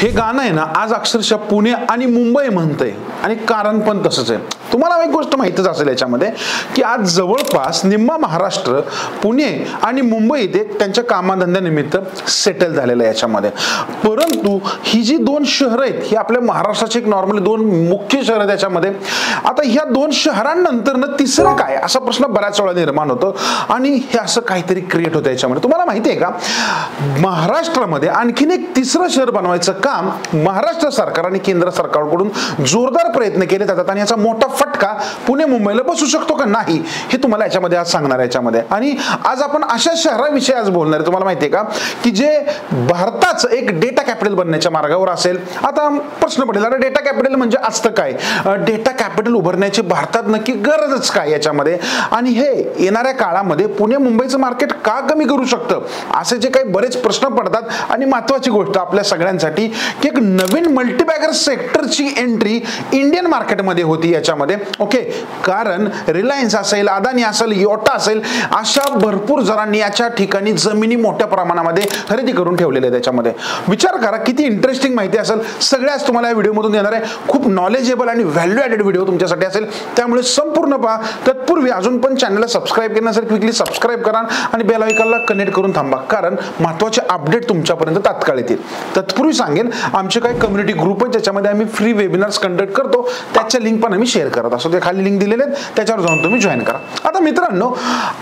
हे गाणं आहे ना आज अक्षरशः पुणे आणि मुंबई म्हणतंय आणि कारण पण तसंच आहे। तुम्हाला एक गोष्ट माहितीच असेल याच्यामध्ये की आज जवळपास निम्मा महाराष्ट्र पुणे आणि मुंबई इथे त्यांच्या कामाधंद्यानिमित्त सेटल झालेलं आहे याच्यामध्ये। परंतु ही जी दोन शहरं आहेत ही आपल्या महाराष्ट्राची एक नॉर्मली दोन मुख्य शहरं आहेत याच्यामध्ये। आता ह्या दोन शहरांनंतर ना तिसरं काय असा प्रश्न बऱ्याच वेळा निर्माण होतो आणि हे असं काहीतरी क्रिएट होतं याच्यामध्ये। तुम्हाला माहिती आहे का महाराष्ट्रामध्ये आणखीन एक तिसरं शहर बनवायचं काम महाराष्ट्र सरकार आणि केंद्र सरकारकडून जोरदार प्रयत्न केले जातात आणि याचा मोठा फटका पुणे मुंबईला बसू शकतो का नाही हे तुम्हाला याच्यामध्ये आज सांगणार आहे याच्यामध्ये। आणि आज आपण अशा शहराविषयी आज बोलणार आहे। तुम्हाला माहिती आहे का की जे भारताचं एक डेटा कॅपिटल बनण्याच्या मार्गावर असेल। आता प्रश्न पडेल अरे डेटा कॅपिटल म्हणजे असतं काय, डेटा कॅपिटल उभारण्याची भारतात नक्की गरजच काय याच्यामध्ये आणि हे येणाऱ्या काळामध्ये पुणे मुंबईचं मार्केट का कमी करू शकतं असे जे काही बरेच प्रश्न पडतात। आणि महत्त्वाची गोष्ट आपल्या सगळ्यांसाठी की एक नवीन मल्टीबॅगर सेक्टरची एंट्री इंडियन मार्केटमध्ये होती याच्यामध्ये। ओके, कारण रिलायन्स असेल, अदानी असेल, योटा असेल अशा भरपूर जणांनी याच्या ठिकाणी जमिनी मोठ्या प्रमाणामध्ये खरेदी करून ठेवलेल्या आहेत त्याच्यामध्ये। विचार करा किती इंटरेस्टिंग माहिती असेल, सगळ्याच तुम्हाला या व्हिडिओमधून येणार आहे। खूप नॉलेजेबल आणि व्हॅल्यू ॲडेड व्हिडिओ तुमच्यासाठी असेल, त्यामुळे संपूर्ण पहा। तत्पूर्वी अजून पण चॅनलला सबस्क्राइब केलं नसेल क्विकली सबस्क्राइब करा आणि बेल आयकॉनला कनेक्ट करून थांबा, कारण महत्त्वाचे अपडेट तुमच्यापर्यंत तात्काळ येतील। तत्पूर्वी सांगेन आमचे काही कम्युनिटी ग्रुप आहेत ज्याच्यामध्ये आम्ही फ्री वेबिनार्स कंडक्ट करतो, त्याच्या लिंक पण आम्ही शेअर करत असतो। ते खाली लिंक दिलेले आहेत, त्याच्यावर जाऊन तुम्ही जॉईन करा। आता मित्रांनो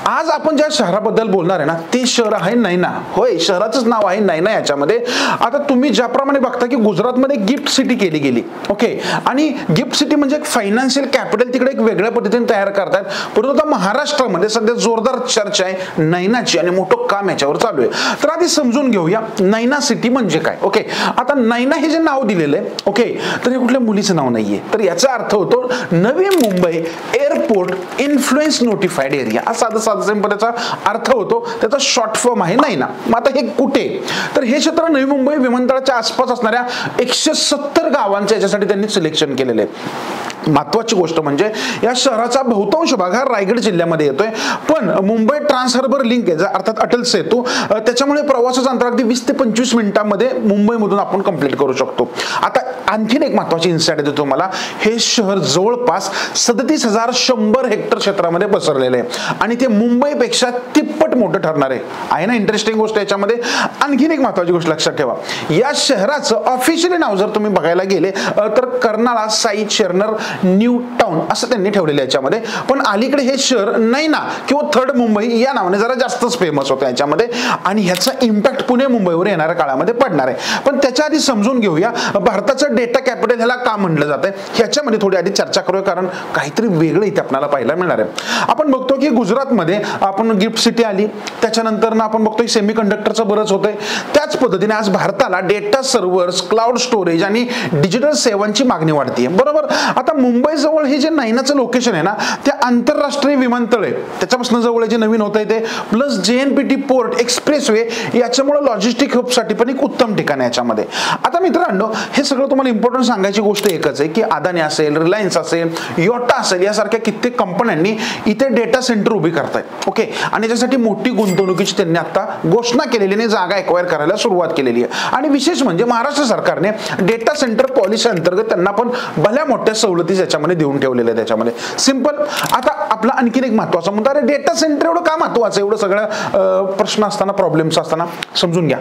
आज आपण ज्या शहराबद्दल बोलणार आहे ना ते शहर आहे नैना। होय, शहराचंच नाव आहे नैना याच्यामध्ये। आता तुम्ही ज्याप्रमाणे बघता की गुजरातमध्ये गिफ्ट सिटी केली गेली, ओके, आणि गिफ्ट सिटी म्हणजे एक फायनान्शियल कॅपिटल तिकडे एक वेगळ्या पद्धतीने तयार करतात। परंतु आता महाराष्ट्रामध्ये सध्या जोरदार चर्चा आहे नैनाची आणि मोठं काम याच्यावर चालू आहे। तर आधी समजून घेऊया नैना सिटी म्हणजे काय। ओके, आता नैना हे जे नाव दिलेलं आहे, ओके, तर हे कुठल्या मुलीचं नाव नाहीये, तर याचा अर्थ होतो Navi Mumbai airport influence notified area असा साधा सिंपल याचा अर्थ होतो। त्याचा शॉर्ट फॉर्म आहे नैना। मग आता हे कुठे, तर हे क्षेत्र नवी मुंबई विमानतळाच्या आसपास असणाऱ्या 170 गावांच्या याच्यासाठी त्यांनी सिलेक्शन केलेले आहे। महत्त्वाची गोष्ट म्हणजे या शहराचा बहुतांश भाग हा रायगड जिल्ह्यामध्ये येतोय, पण मुंबई ट्रान्स हार्बर लिंक आहे अर्थात अटल सेतू, त्याच्यामुळे प्रवासाचं अंतर अगदी 20 ते 25 मिनिटांमध्ये मुंबईमधून आपण कंप्लीट करू शकतो। आता आणखीन एक महत्त्वाची इन्साइट देतो तुम्हाला, हे शहर जवळपास 37,100 हेक्टर क्षेत्रामध्ये पसरलेले आहे आणि ते मुंबईपेक्षा तिप्पट मोठं ठरणार आहे ना। इंटरेस्टिंग गोष्ट याच्यामध्ये आणखीन एक महत्त्वाची गोष्ट लक्षात ठेवा, या शहराचं ऑफिशियली नाव जर तुम्ही बघायला गेले तर कर्नाळा साई चेर्नर न्यू टाउन असं त्यांनी ठेवलेलं याच्यामध्ये। पण अलीकडे हे शहर नैना किंवा थर्ड मुंबई या नावाने जरा जास्तच फेमस होतं याच्यामध्ये आणि ह्याचा इम्पॅक्ट पुणे मुंबईवर येणाऱ्या काळामध्ये पडणार आहे। पण त्याच्या आधी समजून घेऊया भारताचं डेटा कॅपिटल ह्याला का म्हणलं जातंय ह्याच्यामध्ये थोडी आधी चर्चा करूया, कारण काहीतरी वेगळं इथे आपल्याला पाहायला मिळणार आहे। आपण बघतो की गुजरातमध्ये आपण गिफ्ट सिटी आली, त्याच्यानंतर ना आपण बघतोय सेमी कंडक्टरचं बरंच होतंय। त्याच पद्धतीने आज भारताला डेटा सर्व्हर्स, क्लाउड स्टोरेज आणि डिजिटल सेवांची मागणी वाढते, बरोबर। आता मुंबई जवळ हे जे नैनाचं लोकेशन आहे ना ते आंतरराष्ट्रीय विमानतळ आहे, त्याच्यापासून जवळ जे नवीन होत आहे ते प्लस JNPT पोर्ट एक्सप्रेसवे, याच्यामुळे लॉजिस्टिक हबसाठी पण एक उत्तम ठिकाण आहे याच्यामध्ये। आता मित्रांनो हे सगळं तुम्हाला इम्पॉर्टंट सांगायची गोष्ट एकच आहे की अदानी असेल, रिलायन्स असेल, योटा असेल यासारख्या कित्येक कंपन्यांनी इथे डेटा सेंटर उभी करतायत, ओके, आणि याच्यासाठी मोठी गुंतवणुकीची त्यांनी आता घोषणा केलेली आणि जागा एक्वायर करायला सुरुवात केलेली आहे। आणि विशेष म्हणजे महाराष्ट्र सरकारने डेटा सेंटर पॉलिसी अंतर्गत त्यांना पण भल्या मोठ्या सवलती याच्यामध्ये देऊन ठेवलेले त्याच्यामध्ये सिंपल। आता आपला आणखीन एक महत्त्वाचा मुद्दा, अरे डेटा सेंटर एवढं का महत्त्वाचं, एवढं सगळं प्रश्न असताना प्रॉब्लेम्स असताना समजून घ्या।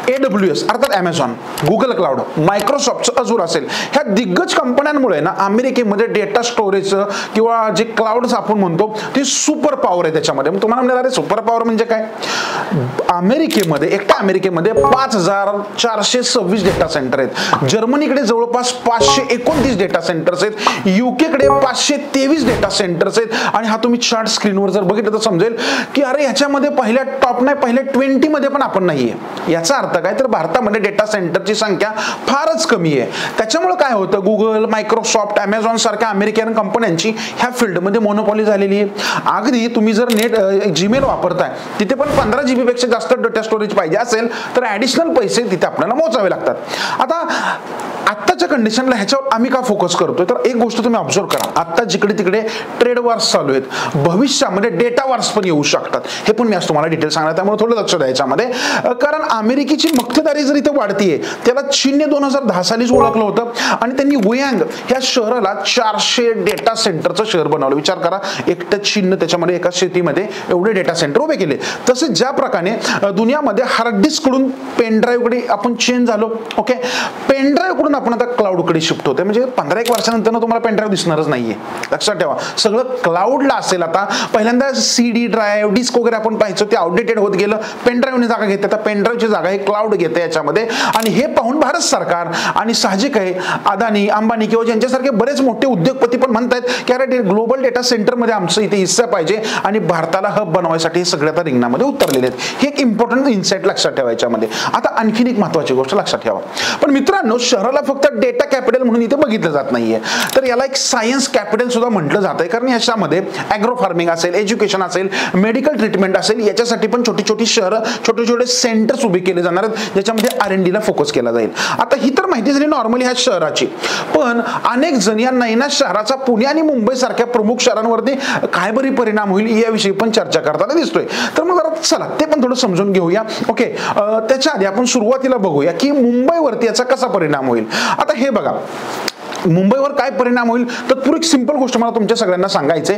AWS अर्थात अमेझॉन, गुगल क्लाउड, मायक्रोसॉफ्टचं अजूर असेल, ह्या दिग्गज कंपन्यांमुळे ना अमेरिकेमध्ये डेटा स्टोरेजचं किंवा जे क्लाउड्स आपण म्हणतो ते सुपर पॉवर आहे त्याच्यामध्ये। तुम्हाला म्हणणार अरे सुपर पॉवर म्हणजे काय, अमेरिकेमध्ये एकट्या अमेरिकेमध्ये 5,426 डेटा सेंटर आहेत, जर्मनीकडे जवळपास 529 डेटा सेंटर्स आहेत, UK कडे 523 डेटा सेंटर्स आहेत। आणि हा तुम्ही चार्ट स्क्रीनवर जर बघितलं तर समजेल की अरे ह्याच्यामध्ये पहिल्या टॉप नाही पहिल्या 20 मध्ये पण आपण नाहीये। याचा अर्थ काय, तर भारतामध्ये डेटा सेंटरची संख्या फारच कमी आहे। त्याच्यामुळे काय होतं, गुगल, मायक्रोसॉफ्ट, अमेझॉन सारख्या अमेरिकन कंपन्यांची ह्या फील्डमध्ये मोनोपॉली झालेली आहे। अगदी तुम्ही जर नेट जीमेल वापरताय तिथे पण 15 GB पेक्षा जास्त डेटा स्टोरेज पाहिजे असेल तर ऍडिशनल पैसे तिथे आपल्याला मोजावे लागतात। आता आत्ताच्या कंडिशनला ह्याच्यावर आम्ही का फोकस करतोय, तर एक गोष्ट तुम्ही ऑब्झर्व करा, आता जिकडे तिकडे ट्रेड वॉर्स चालू आहेत, भविष्यामध्ये डेटा वॉर्स पण येऊ शकतात. हे पण मी आज तुम्हाला डिटेल सांगणार, त्यामुळे थोडं लक्ष द्यायच्यामध्ये. कारण अमेरिकेची मक्तेदारी जर इथे वाढतीये, त्याला चीनने 2010 सालीच ओळखलं होतं आणि त्यांनी वुयांग ह्या शहराला 400 डेटा सेंटरचं शहर बनवलं. विचार करा, एकटं चीननं त्याच्यामध्ये एका शेतीमध्ये एवढे डेटा सेंटर उभे केले. तसेच ज्या प्रकारे दुनियामध्ये हार्ड डिस्क कडून पेन ड्राईव्ह कडे आपण चेंज झालो. ओके, पेन ड्राईव्ह कडून आपण आता क्लाउड कडे शिफ्ट होते. म्हणजे 15-1 वर्षानंतर तुम्हाला पेन ड्राईव्ह दिसणारच नाहीये, लक्षात ठेवा. सगळं क्लाउडला असेल. आता पहिल्यांदा CD ड्राईव्ह डिस्क वगैरे आपण पाहायचो, ते आउटडेटेड होत गेलं, पेन ड्राईव्हने जागा घेते. आता पेन ड्राईव्हची जागा हे क्लाउड घेते याच्यामध्ये. आणि हे पाहून भारत सरकार आणि साहजिक आहे अदानी, अंबानी किंवा ज्यांच्यासारखे बरेच मोठे उद्योगपती पण म्हणतात की अरे ग्लोबल डेटा सेंटर मध्ये आमचं इथे हिस्सा पाहिजे आणि भारताला हब बनवायसाठी हे सगळे आता रिंगणामध्ये उतरलेले आहेत. हे एक इम्पॉर्टंट इन्साइट लक्षात ठेवायच्यामध्ये. आता आणखीन एक महत्त्वाची गोष्ट लक्षात ठेवा, पण मित्रांनो, शहराला फक्त डेटा कॅपिटल म्हणून इथे बघितलं जात नाहीये, तर याला एक सायन्स कॅपिटल सुद्धा म्हटलं जात आहे. कारण याच्यामध्ये ॲग्रो फार्मिंग असेल, एज्युकेशन असेल, मेडिकल ट्रीटमेंट असेल, याच्यासाठी पण छोटी छोटी शहरं, छोटे छोटे सेंटर्स उभे केले जाणार आहेत, ज्याच्यामध्ये R&D ला फोकस केला जाईल. आता ही तर माहिती झाली नॉर्मली ह्या शहराची, पण अनेक जण या नैना शहराचा पुणे आणि मुंबई सारख्या प्रमुख शहरांवरती काय बरी परिणाम होईल याविषयी पण चर्चा करताना दिसतोय. तर मग जरा चला ते पण थोडं समजून घेऊया. ओके, त्याच्या आधी आपण सुरुवातीला बघूया की मुंबईवरती याचा कसा परिणाम होईल. आता हे बघा, मुंबईवर काय परिणाम होईल, तर पुरी एक सिंपल गोष्ट मला तुमच्या सगळ्यांना सांगायचंय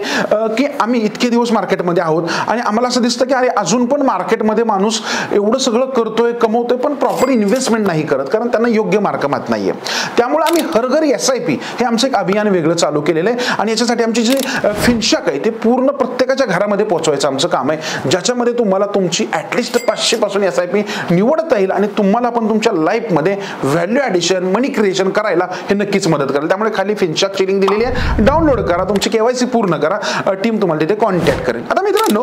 की आम्ही इतके दिवस मार्केटमध्ये आहोत आणि आम्हाला असं दिसतं की अरे अजून पण मार्केटमध्ये माणूस एवढं सगळं करतोय, कमवतोय, पण प्रॉपर इन्व्हेस्टमेंट नाही करत, कारण त्यांना योग्य मार्क माहित नाहीये. त्यामुळे आम्ही हर घर SIP हे आमचं एक अभियान वेगळं चालू केलेलं आहे आणि याच्यासाठी आमची जी फिनशाक आहे ते पूर्ण प्रत्येकाच्या घरामध्ये पोहोचवायचं आमचं काम आहे, ज्याच्यामध्ये तुम्हाला तुमची ॲटलिस्ट 500 पासून SIP निवडता येईल आणि तुम्हाला पण तुमच्या लाईफमध्ये व्हॅल्यू ॲडिशन, मनी क्रिएशन करायला हे नक्कीच मदत करेल. त्यामुळे खाली फिनशाकची लिंक दिलेली आहे, डाउनलोड करा, तुमची KYC पूर्ण करा, टीम तुम्हाला तिथे कॉन्टॅक्ट करेल. आता मित्रांनो,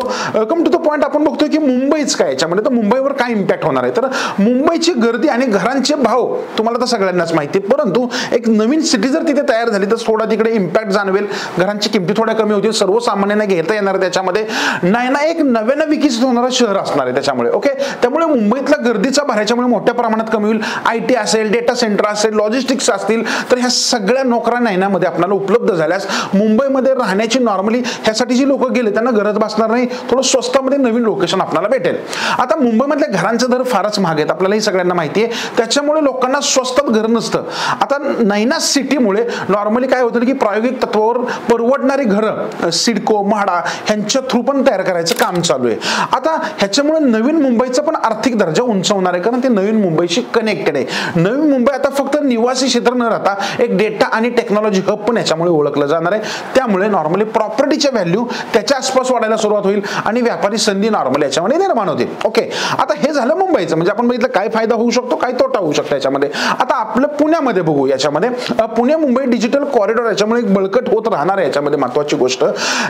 कम टू द पॉइंट, आपण बघतोय की मुंबईच काय याच्यामध्ये, तर मुंबईवर काय इम्पॅक्ट होणार आहे. तर मुंबईची गर्दी आणि घरांचे भाव तुम्हाला तर सगळ्यांनाच माहिती आहे, परंतु एक नवीन सिटी जर तिथे तयार झाली तर थोडा तिकडे इम्पॅक्ट जाणवेल. घरांची किमती थोड्या कमी होतील, सर्वसामान्यांना घेता येणार. त्याच्यामध्ये नैना एक नव्यानं विकसित होणारं शहर असणार आहे त्याच्यामुळे. ओके, त्यामुळे मुंबईतला गर्दीचा भार याच्यामुळे मोठ्या प्रमाणात कमी होईल. IT असेल, डेटा सेंटर असेल, लॉजिस्टिक्स असतील, तर ह्या सगळ्या नोकऱ्या नैनामध्ये आपल्याला उपलब्ध झाल्यास मुंबईमध्ये राहण्याची नॉर्मली ह्यासाठी जी लोक गेले त्यांना गरज भासणार नाही, थोडं स्वस्तामध्ये नवीन लोकेशन आपल्याला भेटेल. आता मुंबईमधल्या घरांचे दर फारच महाग आहेत, आपल्यालाही सगळ्यांना माहिती आहे, त्याच्यामुळे लोकांना स्वस्तात घर नसतं. आता नैना सिटीमुळे नॉर्मली काय होतं की प्रायोगिक तत्वावर परवडणारी घरं सिडको, म्हाडा ह्यांच्या थ्रू पण तयार करायचं काम चालू आहे. आता ह्याच्यामुळे नवीन मुंबईचा पण आर्थिक दर्जा उंचावणार आहे, कारण ते नवीन मुंबईशी कनेक्टेड आहे. नवीन मुंबई आता फक्त निवासी क्षेत्र न राहता एक डेटा आणि टेक्नॉलॉजी हब पण याच्यामुळे ओळखलं जाणार आहे. त्यामुळे नॉर्मली प्रॉपर्टीच्या व्हॅल्यू त्याच्या आसपास वाढायला सुरुवात होईल आणि व्यापारी संधी नॉर्मली याच्यामध्ये निर्माण होतील. ओके, आता हे झालं मुंबईचं, म्हणजे आपण बघितलं काय फायदा होऊ शकतो, काय तोटा होऊ शकतो याच्यामध्ये. आता आपलं पुण्यामध्ये बघू. याच्यामध्ये पुणे मुंबई डिजिटल कॉरिडॉर याच्यामुळे एक बळकट होत राहणार आहे. याच्यामध्ये महत्वाची गोष्ट,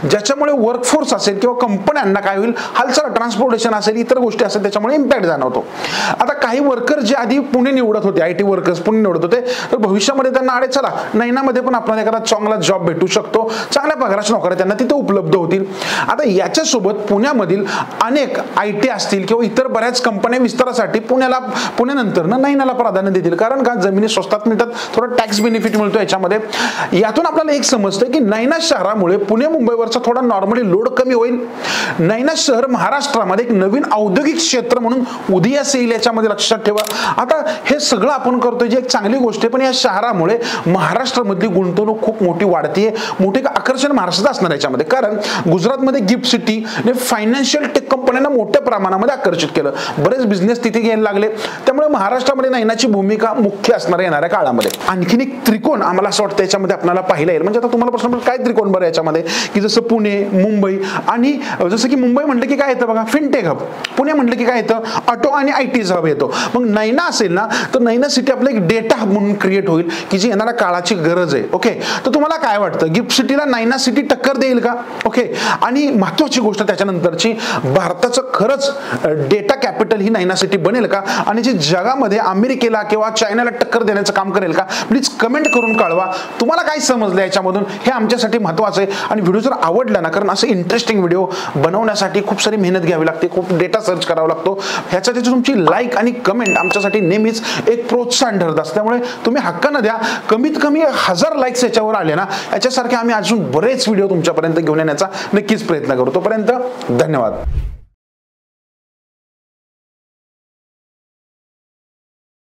ज्याच्यामुळे वर्कफोर्स असेल किंवा कंपन्यांना काय होईल, हालचाल ट्रान्सपोर्टेशन असेल, इतर गोष्टी असेल, त्याच्यामुळे इम्पॅक्ट जाणवतो. आता काही वर्कर जे आधी पुणे निवडत होते, IT वर्कर्स पुणे निवडत होते, तर भविष्यामध्ये त्यांना अरे चला नैनामध्ये पण आपल्याला एखादा चांगला जॉब भेटू शकतो, चांगल्या पगाराच्या नोकऱ्या त्यांना तिथे उपलब्ध होतील. आता याच्यासोबत पुण्यामधील अनेक IT असतील किंवा इतर बऱ्याच कंपन्या विस्तारासाठी पुण्यानंतर नैनाला प्राधान्य देतील, कारण का जमिनी स्वस्तात मिळतात, थोडा टॅक्स बेनिफिट मिळतो याच्यामध्ये. यातून आपल्याला एक समजतं की नैना शहरामुळे पुणे मुंबईवरचा थोडा नॉर्मली लोड कमी होईल. नैना शहर महाराष्ट्रामध्ये एक नवीन औद्योगिक क्षेत्र म्हणून उदयास येईल, याच्यामध्ये लक्षात ठेवा. आता हे सगळं आपण करतोय जी एक चांगली गोष्ट आहे, पण या शहरामुळे महाराष्ट्रामधली गुंतवणूक खूप मोठी वाढतीये, मोठे आकर्षण महाराष्ट्रात असणार याच्यामध्ये. कारण गुजरातमध्ये गिफ्ट सिटी ने फायनान्शियल टेक कंपन्यांना मोठ्या प्रमाणामध्ये आकर्षित केलं, बरेच बिझनेस तिथे घ्यायला लागले. त्यामुळे महाराष्ट्रामध्ये नैनाची भूमिका मुख्य असणार येणाऱ्या काळामध्ये. आणखीन एक त्रिकोण आम्हाला असं वाटतं याच्यामध्ये आपल्याला पाहिलं येईल. म्हणजे आता तुम्हाला प्रश्न काय त्रिकोण बरं याच्यामध्ये, की जसं पुणे, मुंबई आणि जसं की मुंबई म्हटलं की काय येतं बघा, फिनटेक हब. पुणे म्हटलं की काय येतं, ऑटो आणि IT हब येतो. मग नैना असेल ना, तर नैना सिटी आपलं एक डेटा हब म्हणून क्रिएट होईल, की जी येणाऱ्या काळाची गरज आहे. ओके, तर तुम्हाला काय वाटतं, गिफ्ट सिटीला नैना सिटी टक्कर देईल का? ओके, आणि महत्वाची गोष्ट त्याच्यानंतरची, भारतात भारताचं खरंच डेटा कॅपिटल ही नैना सिटी बनेल का आणि जी जगामध्ये अमेरिकेला किंवा चायनाला टक्कर देण्याचं काम करेल का? प्लीज कमेंट करून कळवा. तुम्हाला काय समजलं याच्यामधून हे आमच्यासाठी महत्त्वाचं आहे. आणि व्हिडिओ जर आवडला ना, कारण असं इंटरेस्टिंग व्हिडिओ बनवण्यासाठी खूप सारी मेहनत घ्यावी लागते, खूप डेटा सर्च करावा लागतो. ह्यासाठी तुमची लाईक आणि कमेंट आमच्यासाठी नेहमीच एक प्रोत्साहन ठरत असतं. त्यामुळे तुम्ही हक्कानं द्या. कमीत कमी 1000 लाईक्स याच्यावर आले ना, याच्यासारखे आम्ही अजून बरेच व्हिडिओ तुमच्यापर्यंत घेऊन येण्याचा नक्कीच प्रयत्न करू. तोपर्यंत धन्यवाद.